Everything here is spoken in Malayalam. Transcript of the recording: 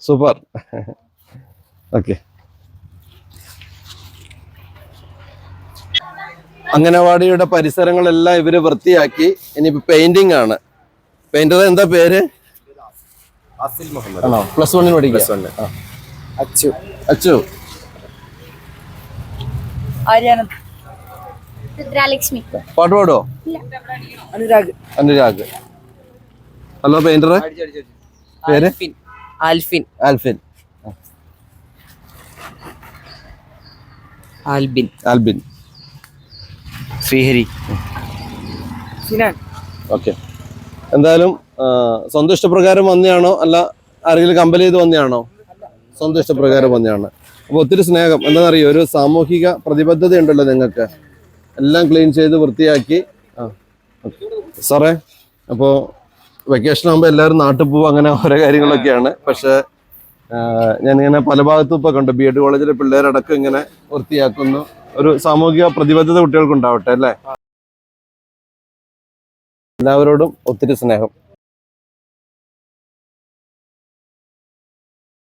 സൂപ്പർ. ഓക്കെ. അംഗനവാടിയുടെ പരിസരങ്ങളെല്ലാം ഇവര് വൃത്തിയാക്കി. ഇനിയിപ്പോ പെയിന്റിംഗ് ആണ്. പെയിന്റർ എന്താ പേര്? ആണോ? +1 പഠിക്കുക. അച്ചു. അച്ചു. രുദ്രാലക്ഷ്മി. പാട്ട് പാടോ? അനുരാഗ്. അനുരാഗ്. Hello painter. പേര്? ആൽഫിൻ. ആൽഫിൻ. ആൽബിൻ. ആൽബിൻ. ശ്രീഹരി. സിനാൻ. ഓക്കെ. എന്തായാലും സ്വന്തം ഇഷ്ടപ്രകാരം വന്നതാണോ അല്ല ആരെങ്കിലും കമ്പൽ ചെയ്ത് വന്നതാണോ? സ്വന്തം ഇഷ്ടപ്രകാരം വന്നതാണ്. അപ്പോൾ ഒത്തിരി സ്നേഹം. എന്താണെന്നറിയോ, ഒരു സാമൂഹിക പ്രതിബദ്ധത ഉണ്ടല്ലോ നിങ്ങൾക്ക്. എല്ലാം ക്ലീൻ ചെയ്ത് വൃത്തിയാക്കി. സാറേ, അപ്പോൾ വെക്കേഷൻ ആകുമ്പോൾ എല്ലാവരും നാട്ടിൽ പോകും, അങ്ങനെ ഓരോ കാര്യങ്ങളൊക്കെയാണ്. പക്ഷേ ഞാനിങ്ങനെ പല ഭാഗത്തും ഇപ്പോൾ കണ്ടു, BEd കോളേജിലെ പിള്ളേരടക്കം ഇങ്ങനെ വൃത്തിയാക്കുന്നു. ഒരു സാമൂഹിക പ്രതിബദ്ധത കുട്ടികൾക്ക് ഉണ്ടാവട്ടെ അല്ലേ. എല്ലാവരോടും ഒത്തിരി സ്നേഹം.